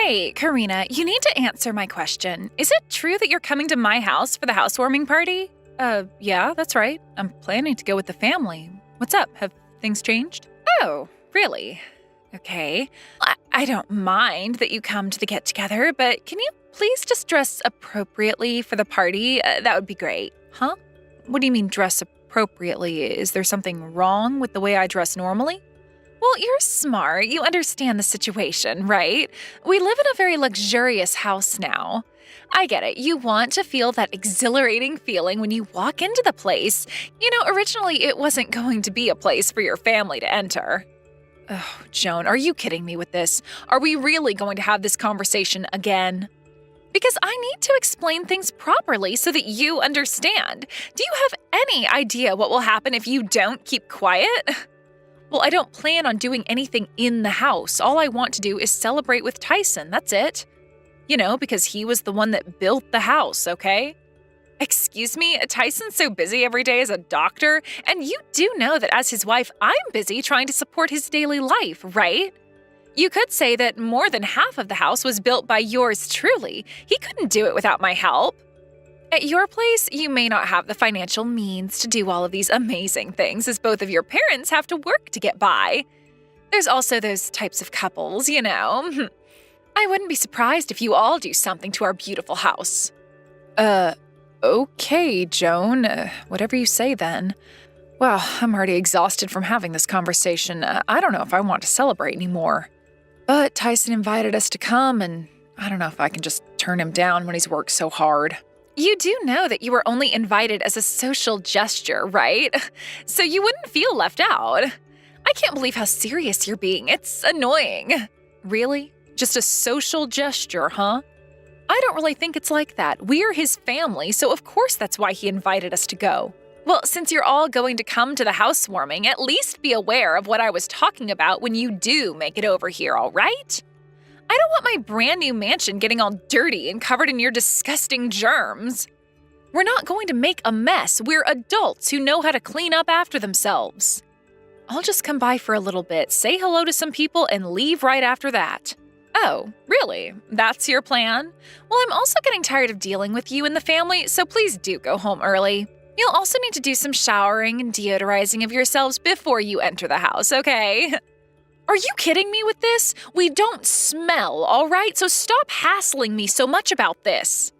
Hey, Karina, you need to answer my question. Is it true that you're coming to my house for the housewarming party? Yeah, that's right. I'm planning to go with the family. What's up? Have things changed? Oh, really? Okay. I don't mind that you come to the get-together, but can you please just dress appropriately for the party? That would be great. Huh? What do you mean dress appropriately? Is there something wrong with the way I dress normally? Well, you're smart. You understand the situation, right? We live in a very luxurious house now. I get it. You want to feel that exhilarating feeling when you walk into the place. You know, originally it wasn't going to be a place for your family to enter. Oh, Joan, are you kidding me with this? Are we really going to have this conversation again? Because I need to explain things properly so that you understand. Do you have any idea what will happen if you don't keep quiet? Well, I don't plan on doing anything in the house. All I want to do is celebrate with Tyson, that's it. You know, because he was the one that built the house, okay? Excuse me, Tyson's so busy every day as a doctor, and you do know that as his wife, I'm busy trying to support his daily life, right? You could say that more than half of the house was built by yours truly. He couldn't do it without my help. At your place, you may not have the financial means to do all of these amazing things, as both of your parents have to work to get by. There's also those types of couples, you know. I wouldn't be surprised if you all do something to our beautiful house. Okay, Joan. Whatever you say then. Well, I'm already exhausted from having this conversation. I don't know if I want to celebrate anymore. But Tyson invited us to come, and I don't know if I can just turn him down when he's worked so hard. You do know that you were only invited as a social gesture, right? So you wouldn't feel left out. I can't believe how serious you're being. It's annoying. Really? Just a social gesture, huh? I don't really think it's like that. We're his family, so of course that's why he invited us to go. Well, since you're all going to come to the housewarming, at least be aware of what I was talking about when you do make it over here, all right? I don't want my brand new mansion getting all dirty and covered in your disgusting germs. We're not going to make a mess. We're adults who know how to clean up after themselves. I'll just come by for a little bit, say hello to some people, and leave right after that. Oh, really? That's your plan? Well, I'm also getting tired of dealing with you and the family, so please do go home early. You'll also need to do some showering and deodorizing of yourselves before you enter the house, okay? Are you kidding me with this? We don't smell, all right? So stop hassling me so much about this.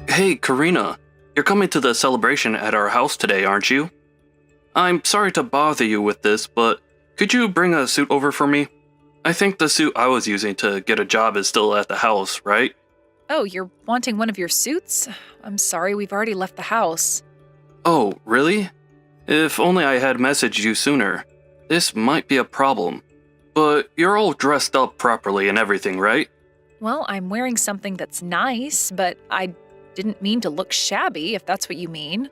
Hey, Karina. You're coming to the celebration at our house today, aren't you? I'm sorry to bother you with this, but could you bring a suit over for me? I think the suit I was using to get a job is still at the house, right? Oh, you're wanting one of your suits? I'm sorry, we've already left the house. Oh, really? If only I had messaged you sooner. This might be a problem. But you're all dressed up properly and everything, right? Well, I'm wearing something that's nice, but I didn't mean to look shabby, if that's what you mean.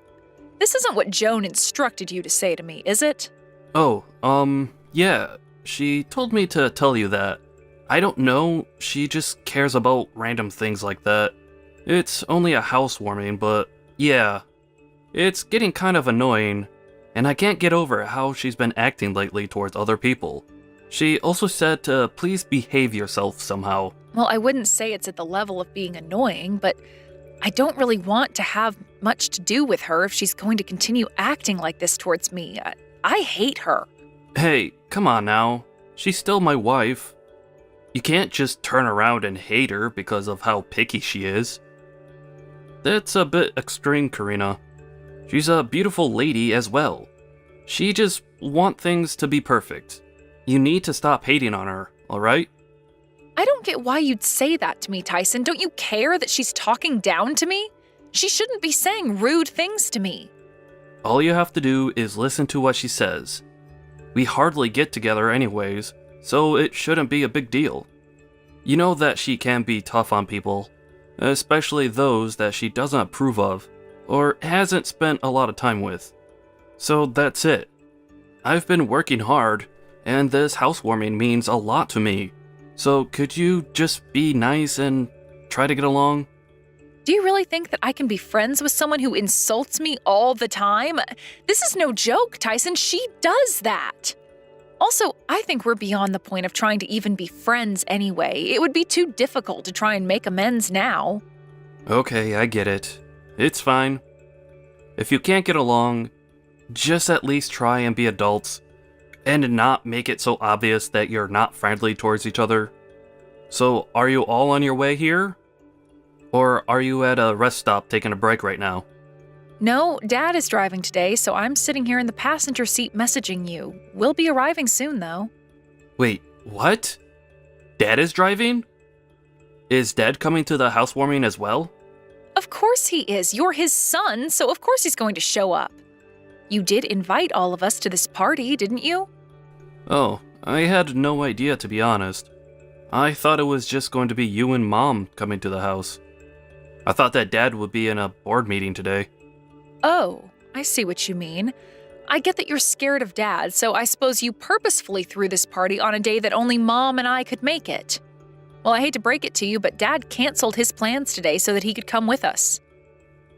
This isn't what Joan instructed you to say to me, is it? Oh, yeah. She told me to tell you that. I don't know, she just cares about random things like that. It's only a housewarming, but yeah. It's getting kind of annoying, and I can't get over how she's been acting lately towards other people. She also said to please behave yourself somehow. Well, I wouldn't say it's at the level of being annoying, but I don't really want to have much to do with her if she's going to continue acting like this towards me. I hate her. Hey, come on now. She's still my wife. You can't just turn around and hate her because of how picky she is. That's a bit extreme, Karina. She's a beautiful lady as well. She just wants things to be perfect. You need to stop hating on her, alright? I don't get why you'd say that to me, Tyson. Don't you care that she's talking down to me? She shouldn't be saying rude things to me. All you have to do is listen to what she says. We hardly get together anyways, so it shouldn't be a big deal. You know that she can be tough on people, especially those that she doesn't approve of, or hasn't spent a lot of time with. So that's it. I've been working hard, and this housewarming means a lot to me. So could you just be nice and try to get along? Do you really think that I can be friends with someone who insults me all the time? This is no joke, Tyson. She does that. Also, I think we're beyond the point of trying to even be friends anyway. It would be too difficult to try and make amends now. Okay, I get it. It's fine. If you can't get along, just at least try and be adults and not make it so obvious that you're not friendly towards each other. So, are you all on your way here? Or are you at a rest stop taking a break right now? No, Dad is driving today, so I'm sitting here in the passenger seat messaging you. We'll be arriving soon, though. Wait, what? Dad is driving? Is Dad coming to the housewarming as well? Of course he is. You're his son, so of course he's going to show up. You did invite all of us to this party, didn't you? Oh, I had no idea, to be honest. I thought it was just going to be you and Mom coming to the house. I thought that Dad would be in a board meeting today. Oh, I see what you mean. I get that you're scared of Dad, so I suppose you purposefully threw this party on a day that only Mom and I could make it. Well, I hate to break it to you, but Dad canceled his plans today so that he could come with us.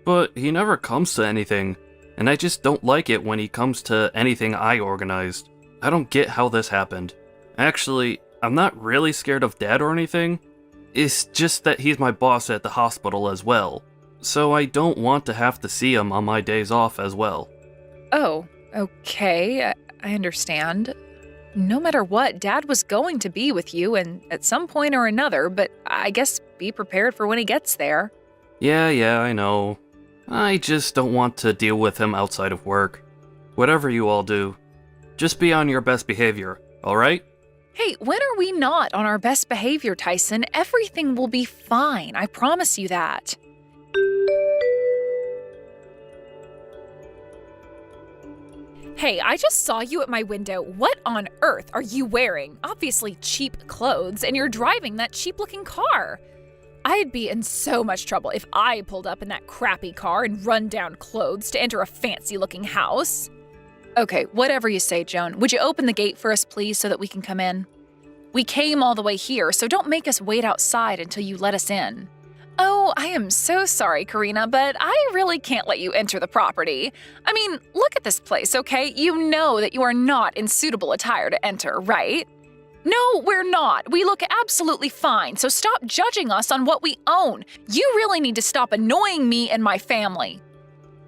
But he never comes to anything, and I just don't like it when he comes to anything I organized. I don't get how this happened. Actually, I'm not really scared of Dad or anything. It's just that he's my boss at the hospital as well. So I don't want to have to see him on my days off as well. Oh, okay, I understand. No matter what, Dad was going to be with you and at some point or another, but I guess be prepared for when he gets there. Yeah, I know. I just don't want to deal with him outside of work. Whatever you all do, just be on your best behavior, alright? Hey, when are we not on our best behavior, Tyson? Everything will be fine, I promise you that. Hey, I just saw you at my window. What on earth are you wearing? Obviously cheap clothes, and you're driving that cheap-looking car. I'd be in so much trouble if I pulled up in that crappy car and run-down clothes to enter a fancy-looking house. Okay, whatever you say, Joan. Would you open the gate for us, please, so that we can come in? We came all the way here, so don't make us wait outside until you let us in. Oh, I am so sorry, Karina, but I really can't let you enter the property. I mean, look at this place, okay? You know that you are not in suitable attire to enter, right? No, we're not. We look absolutely fine, so stop judging us on what we own. You really need to stop annoying me and my family.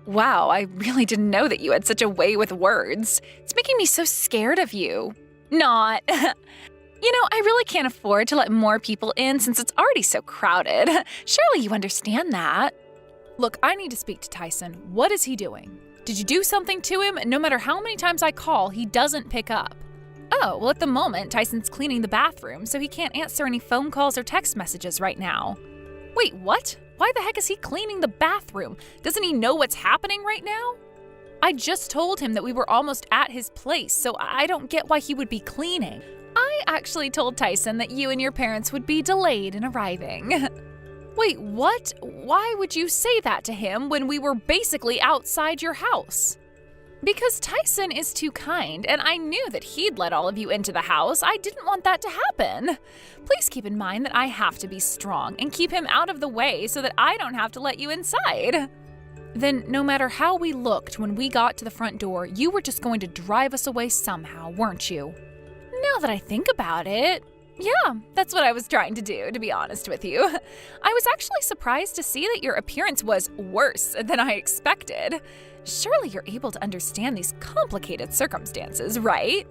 Wow, I really didn't know that you had such a way with words. It's making me so scared of you. Not. You know, I really can't afford to let more people in since it's already so crowded. Surely you understand that. Look, I need to speak to Tyson. What is he doing? Did you do something to him? No matter how many times I call, he doesn't pick up. Oh, well, at the moment, Tyson's cleaning the bathroom, so he can't answer any phone calls or text messages right now. Wait, what? Why the heck is he cleaning the bathroom? Doesn't he know what's happening right now? I just told him that we were almost at his place, so I don't get why he would be cleaning. I actually told Tyson that you and your parents would be delayed in arriving. Wait, what? Why would you say that to him when we were basically outside your house? Because Tyson is too kind, and I knew that he'd let all of you into the house. I didn't want that to happen. Please keep in mind that I have to be strong and keep him out of the way so that I don't have to let you inside. Then, no matter how we looked when we got to the front door, you were just going to drive us away somehow, weren't you? Now that I think about it, yeah, that's what I was trying to do, to be honest with you. I was actually surprised to see that your appearance was worse than I expected. Surely you're able to understand these complicated circumstances, right?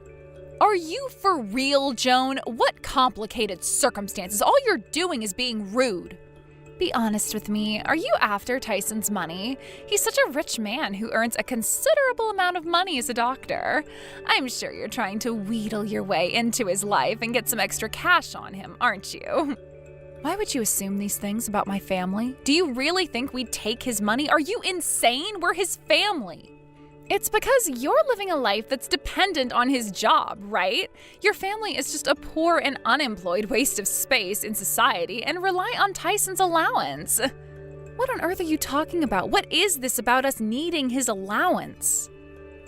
Are you for real, Joan? What complicated circumstances? All you're doing is being rude. Be honest with me, are you after Tyson's money? He's such a rich man who earns a considerable amount of money as a doctor. I'm sure you're trying to wheedle your way into his life and get some extra cash on him, aren't you? Why would you assume these things about my family? Do you really think we'd take his money? Are you insane? We're his family. It's because you're living a life that's dependent on his job, right? Your family is just a poor and unemployed waste of space in society and rely on Tyson's allowance. What on earth are you talking about? What is this about us needing his allowance?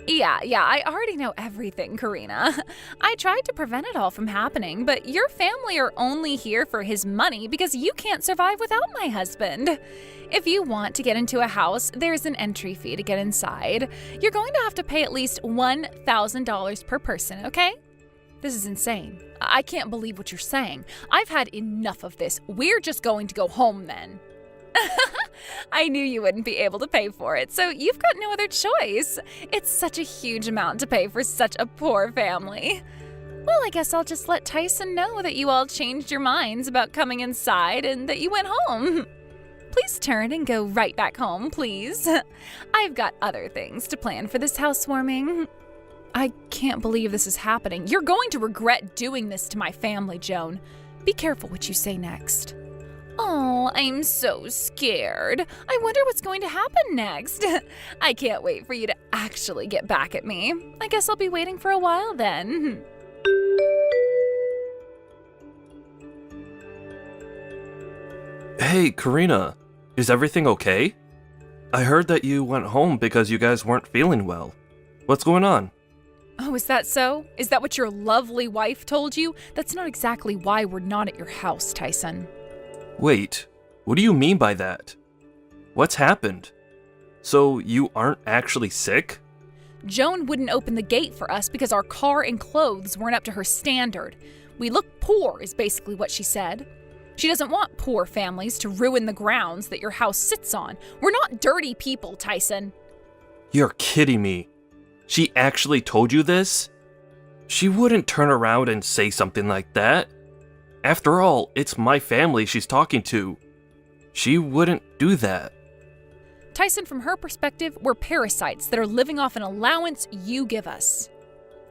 Yeah, I already know everything, Karina. I tried to prevent it all from happening, but your family are only here for his money because you can't survive without my husband. If you want to get into a house, there's an entry fee to get inside. You're going to have to pay at least $1,000 per person, okay? This is insane. I can't believe what you're saying. I've had enough of this. We're just going to go home then. I knew you wouldn't be able to pay for it, so you've got no other choice. It's such a huge amount to pay for such a poor family. Well, I guess I'll just let Tyson know that you all changed your minds about coming inside and that you went home. Please turn and go right back home, please. I've got other things to plan for this housewarming. I can't believe this is happening. You're going to regret doing this to my family, Joan. Be careful what you say next. Oh, I'm so scared. I wonder what's going to happen next. I can't wait for you to actually get back at me. I guess I'll be waiting for a while then. Hey, Karina, is everything okay? I heard that you went home because you guys weren't feeling well. What's going on? Oh, is that so? Is that what your lovely wife told you? That's not exactly why we're not at your house, Tyson. Wait, what do you mean by that? What's happened? So you aren't actually sick? Joan wouldn't open the gate for us because our car and clothes weren't up to her standard. We look poor, is basically what she said. She doesn't want poor families to ruin the grounds that your house sits on. We're not dirty people, Tyson. You're kidding me. She actually told you this? She wouldn't turn around and say something like that. After all, it's my family she's talking to. She wouldn't do that. Tyson, from her perspective, we're parasites that are living off an allowance you give us.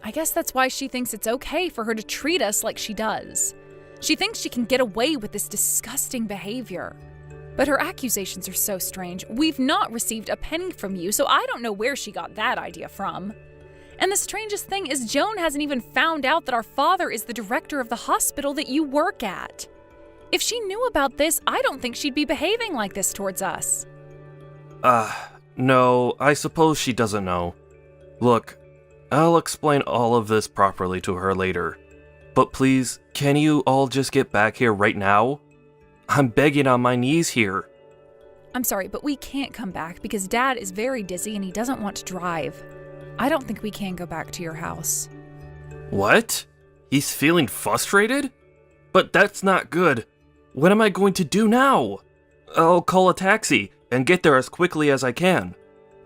I guess that's why she thinks it's okay for her to treat us like she does. She thinks she can get away with this disgusting behavior. But her accusations are so strange. We've not received a penny from you, so I don't know where she got that idea from. And the strangest thing is Joan hasn't even found out that our father is the director of the hospital that you work at. If she knew about this, I don't think she'd be behaving like this towards us. No, I suppose she doesn't know. Look, I'll explain all of this properly to her later. But please, can you all just get back here right now? I'm begging on my knees here. I'm sorry, but we can't come back because Dad is very dizzy and he doesn't want to drive. I don't think we can go back to your house. What? He's feeling frustrated? But that's not good. What am I going to do now? I'll call a taxi and get there as quickly as I can.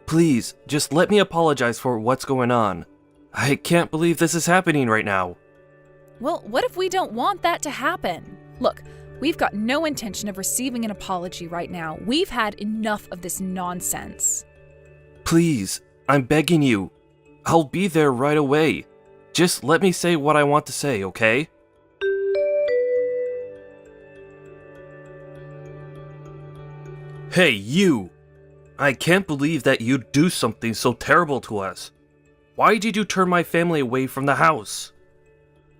Please, just let me apologize for what's going on. I can't believe this is happening right now. Well, what if we don't want that to happen? Look, we've got no intention of receiving an apology right now. We've had enough of this nonsense. Please, I'm begging you. I'll be there right away. Just let me say what I want to say, okay? Hey, you! I can't believe that you'd do something so terrible to us. Why did you turn my family away from the house?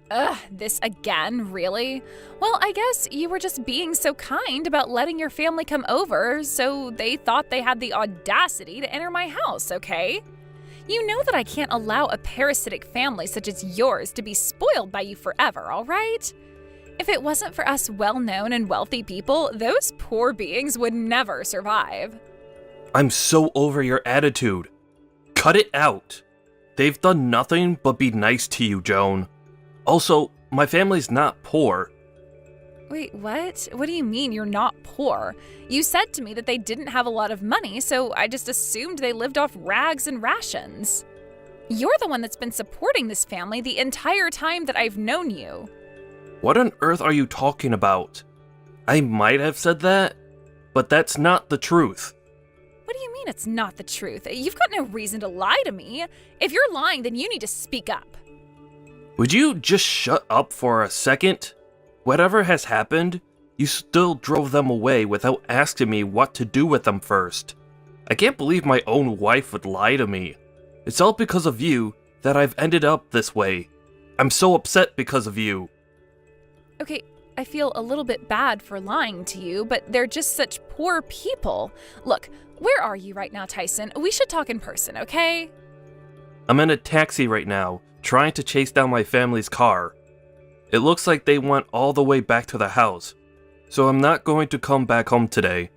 Ugh, this again, really? Well, I guess you were just being so kind about letting your family come over, so they thought they had the audacity to enter my house, okay? You know that I can't allow a parasitic family such as yours to be spoiled by you forever, all right? If it wasn't for us well-known and wealthy people, those poor beings would never survive. I'm so over your attitude. Cut it out. They've done nothing but be nice to you, Joan. Also, my family's not poor. Wait, what? What do you mean you're not poor? You said to me that they didn't have a lot of money, so I just assumed they lived off rags and rations. You're the one that's been supporting this family the entire time that I've known you. What on earth are you talking about? I might have said that, but that's not the truth. What do you mean it's not the truth? You've got no reason to lie to me. If you're lying, then you need to speak up. Would you just shut up for a second? Whatever has happened, you still drove them away without asking me what to do with them first. I can't believe my own wife would lie to me. It's all because of you that I've ended up this way. I'm so upset because of you. Okay, I feel a little bit bad for lying to you, but they're just such poor people. Look, where are you right now, Tyson? We should talk in person, okay? I'm in a taxi right now, trying to chase down my family's car. It looks like they went all the way back to the house, so I'm not going to come back home today.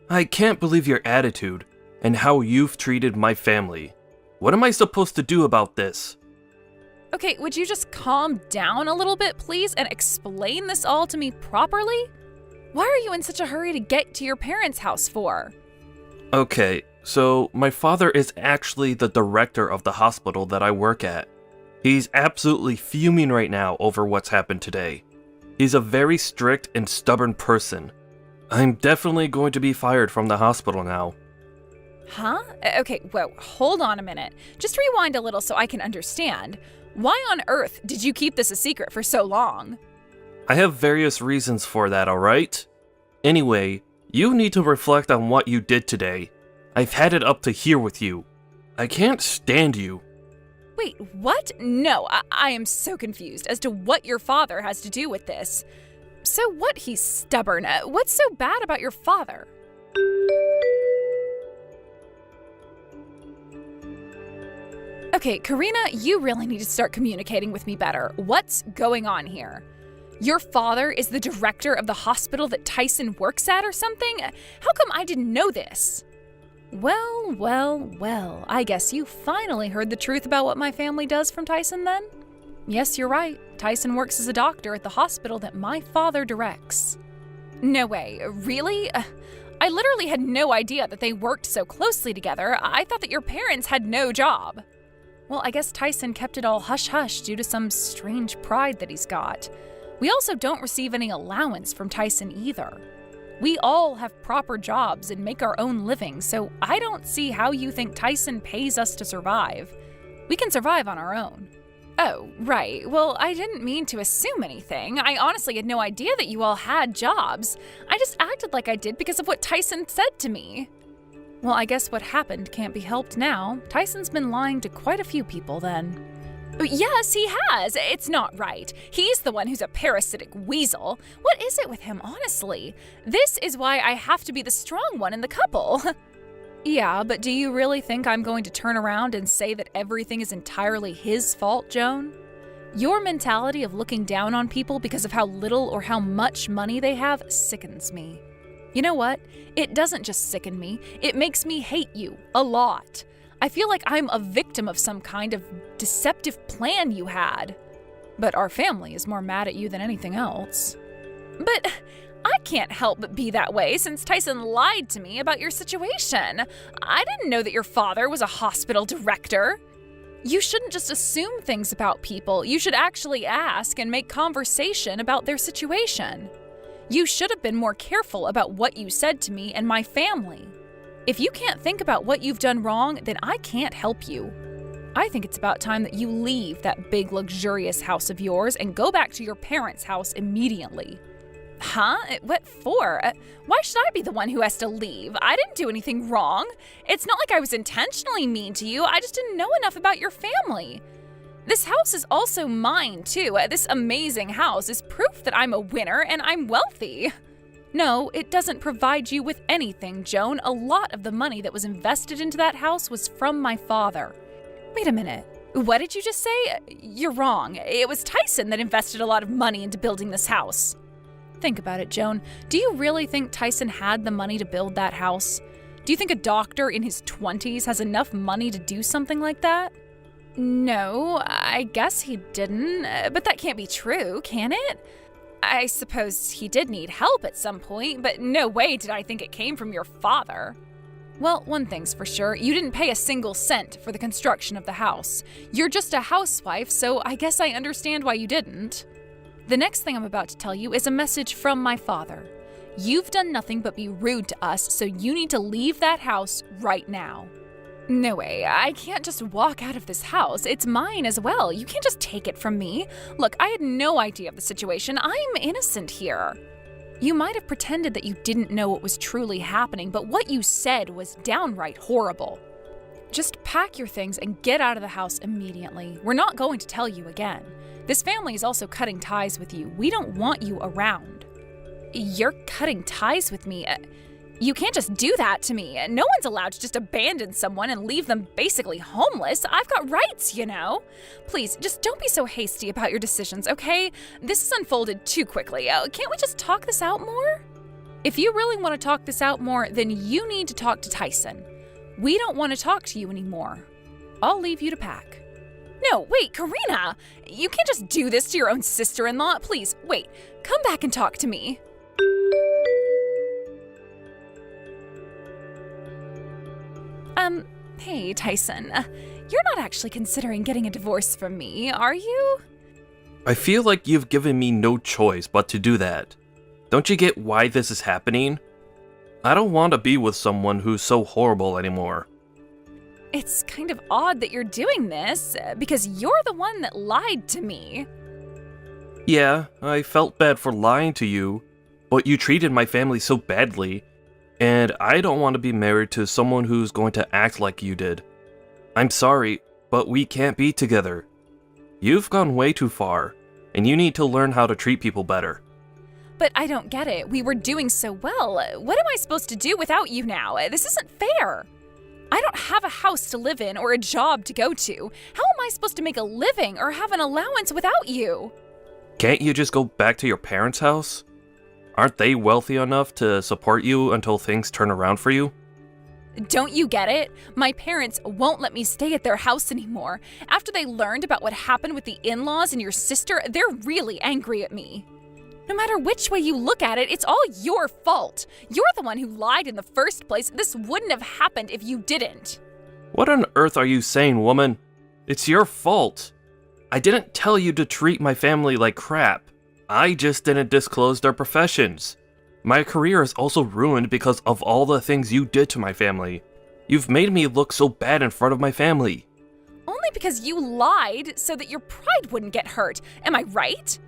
I can't believe your attitude and how you've treated my family. What am I supposed to do about this? Okay, would you just calm down a little bit, please, and explain this all to me properly? Why are you in such a hurry to get to your parents' house for? Okay, so my father is actually the director of the hospital that I work at. He's absolutely fuming right now over what's happened today. He's a very strict and stubborn person. I'm definitely going to be fired from the hospital now. Huh? Okay, well, hold on a minute. Just rewind a little so I can understand. Why on earth did you keep this a secret for so long? I have various reasons for that, alright? Anyway, you need to reflect on what you did today. I've had it up to here with you. I can't stand you. Wait, what? No, I am so confused as to what your father has to do with this. So what, he's stubborn? What's so bad about your father? Okay, Karina, you really need to start communicating with me better. What's going on here? Your father is the director of the hospital that Tyson works at or something? How come I didn't know this? Well, I guess you finally heard the truth about what my family does from Tyson then? Yes, you're right. Tyson works as a doctor at the hospital that my father directs. No way, really? I literally had no idea that they worked so closely together. I thought that your parents had no job. Well, I guess Tyson kept it all hush-hush due to some strange pride that he's got. We also don't receive any allowance from Tyson either. We all have proper jobs and make our own living, so I don't see how you think Tyson pays us to survive. We can survive on our own. Oh, right. Well, I didn't mean to assume anything. I honestly had no idea that you all had jobs. I just acted like I did because of what Tyson said to me. Well, I guess what happened can't be helped now. Tyson's been lying to quite a few people then. Yes, he has. It's not right. He's the one who's a parasitic weasel. What is it with him, honestly? This is why I have to be the strong one in the couple. Yeah, but do you really think I'm going to turn around and say that everything is entirely his fault, Joan? Your mentality of looking down on people because of how little or how much money they have sickens me. You know what? It doesn't just sicken me, it makes me hate you a lot. I feel like I'm a victim of some kind of deceptive plan you had. But our family is more mad at you than anything else. But I can't help but be that way since Tyson lied to me about your situation. I didn't know that your father was a hospital director. You shouldn't just assume things about people. You should actually ask and make conversation about their situation. You should have been more careful about what you said to me and my family. If you can't think about what you've done wrong, then I can't help you. I think it's about time that you leave that big, luxurious house of yours and go back to your parents' house immediately. Huh? What for? Why should I be the one who has to leave? I didn't do anything wrong. It's not like I was intentionally mean to you. I just didn't know enough about your family. This house is also mine, too. This amazing house is proof that I'm a winner and I'm wealthy. No, it doesn't provide you with anything, Joan. A lot of the money that was invested into that house was from my father. Wait a minute. What did you just say? You're wrong. It was Tyson that invested a lot of money into building this house. Think about it, Joan. Do you really think Tyson had the money to build that house? Do you think a doctor in his 20s has enough money to do something like that? No, I guess he didn't, but that can't be true, can it? I suppose he did need help at some point, but no way did I think it came from your father. Well, one thing's for sure, you didn't pay a single cent for the construction of the house. You're just a housewife, so I guess I understand why you didn't. The next thing I'm about to tell you is a message from my father. You've done nothing but be rude to us, so you need to leave that house right now. No way, I can't just walk out of this house. It's mine as well. You can't just take it from me. Look, I had no idea of the situation. I'm innocent here. You might have pretended that you didn't know what was truly happening, but what you said was downright horrible. Just pack your things and get out of the house immediately. We're not going to tell you again. This family is also cutting ties with you. We don't want you around. You're cutting ties with me? You can't just do that to me. No one's allowed to just abandon someone and leave them basically homeless. I've got rights, you know. Please, just don't be so hasty about your decisions, okay? This has unfolded too quickly. Can't we just talk this out more? If you really want to talk this out more, then you need to talk to Tyson. We don't want to talk to you anymore. I'll leave you to pack. No, wait, Karina! You can't just do this to your own sister-in-law. Please, wait. Come back and talk to me. Hey, Tyson. You're not actually considering getting a divorce from me, are you? I feel like you've given me no choice but to do that. Don't you get why this is happening? I don't want to be with someone who's so horrible anymore. It's kind of odd that you're doing this, because you're the one that lied to me. Yeah, I felt bad for lying to you, but you treated my family so badly, and I don't want to be married to someone who's going to act like you did. I'm sorry, but we can't be together. You've gone way too far, and you need to learn how to treat people better. But I don't get it. We were doing so well. What am I supposed to do without you now? This isn't fair. I don't have a house to live in or a job to go to. How am I supposed to make a living or have an allowance without you? Can't you just go back to your parents' house? Aren't they wealthy enough to support you until things turn around for you? Don't you get it? My parents won't let me stay at their house anymore. After they learned about what happened with the in-laws and your sister, they're really angry at me. No matter which way you look at it, it's all your fault. You're the one who lied in the first place. This wouldn't have happened if you didn't. What on earth are you saying, woman? It's your fault. I didn't tell you to treat my family like crap. I just didn't disclose their professions. My career is also ruined because of all the things you did to my family. You've made me look so bad in front of my family. Only because you lied so that your pride wouldn't get hurt. Am I right?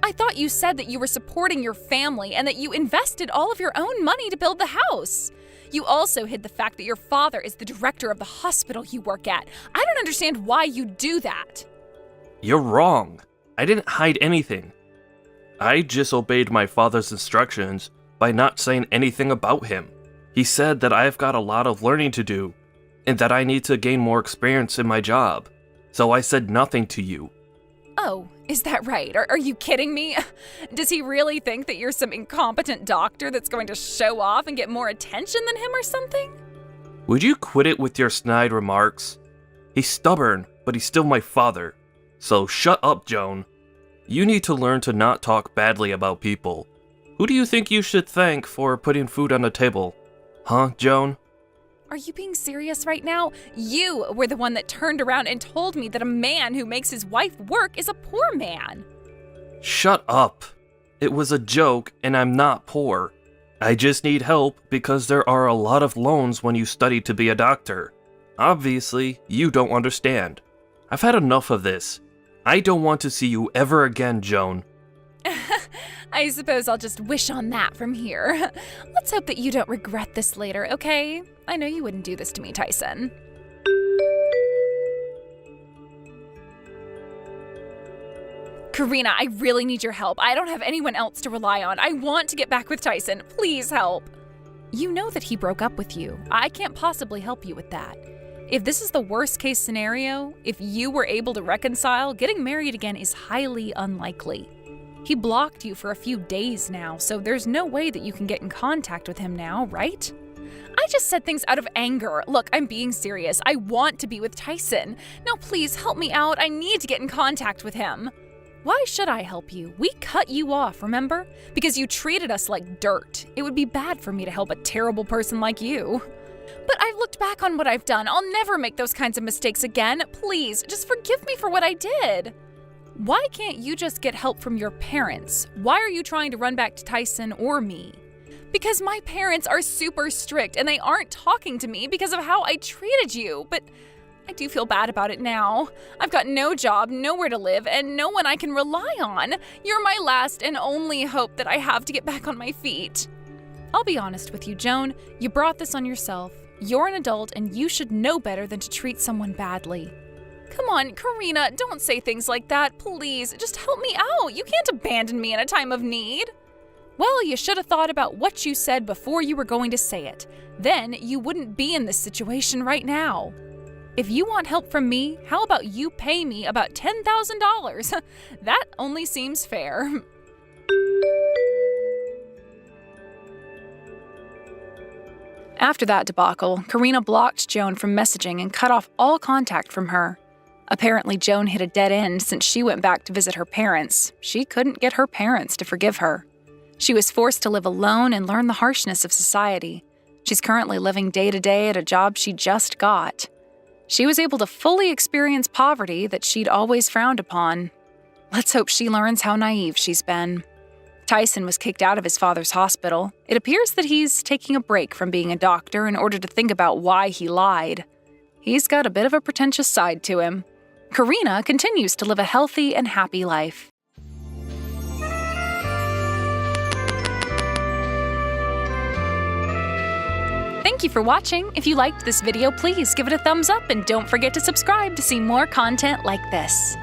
I thought you said that you were supporting your family and that you invested all of your own money to build the house. You also hid the fact that your father is the director of the hospital you work at. I don't understand why you do that. You're wrong. I didn't hide anything. I just obeyed my father's instructions by not saying anything about him. He said that I've got a lot of learning to do, and that I need to gain more experience in my job. So I said nothing to you. Oh, is that right? Are you kidding me? Does he really think that you're some incompetent doctor that's going to show off and get more attention than him or something? Would you quit it with your snide remarks? He's stubborn, but he's still my father. So shut up, Joan. You need to learn to not talk badly about people. Who do you think you should thank for putting food on the table? Huh, Joan? Are you being serious right now? You were the one that turned around and told me that a man who makes his wife work is a poor man. Shut up. It was a joke, and I'm not poor. I just need help because there are a lot of loans when you study to be a doctor. Obviously, you don't understand. I've had enough of this. I don't want to see you ever again, Joan. I suppose I'll just wish on that from here. Let's hope that you don't regret this later, okay? I know you wouldn't do this to me, Tyson. Karina, I really need your help. I don't have anyone else to rely on. I want to get back with Tyson. Please help. You know that he broke up with you. I can't possibly help you with that. If this is the worst case scenario, if you were able to reconcile, getting married again is highly unlikely. He blocked you for a few days now, so there's no way that you can get in contact with him now, right? I just said things out of anger. Look, I'm being serious. I want to be with Tyson. Now please help me out. I need to get in contact with him. Why should I help you? We cut you off, remember? Because you treated us like dirt. It would be bad for me to help a terrible person like you. But I've looked back on what I've done. I'll never make those kinds of mistakes again. Please, just forgive me for what I did. Why can't you just get help from your parents? Why are you trying to run back to Tyson or me? Because my parents are super strict and they aren't talking to me because of how I treated you. But I do feel bad about it now. I've got no job, nowhere to live, and no one I can rely on. You're my last and only hope that I have to get back on my feet. I'll be honest with you, Joan. You brought this on yourself. You're an adult and you should know better than to treat someone badly. Come on, Karina, don't say things like that. Please, just help me out. You can't abandon me in a time of need. Well, you should have thought about what you said before you were going to say it. Then you wouldn't be in this situation right now. If you want help from me, how about you pay me about $10,000? That only seems fair. After that debacle, Karina blocked Joan from messaging and cut off all contact from her. Apparently, Joan hit a dead end since she went back to visit her parents. She couldn't get her parents to forgive her. She was forced to live alone and learn the harshness of society. She's currently living day to day at a job she just got. She was able to fully experience poverty that she'd always frowned upon. Let's hope she learns how naive she's been. Tyson was kicked out of his father's hospital. It appears that he's taking a break from being a doctor in order to think about why he lied. He's got a bit of a pretentious side to him. Karina continues to live a healthy and happy life. Thank you for watching. If you liked this video, please give it a thumbs up and don't forget to subscribe to see more content like this.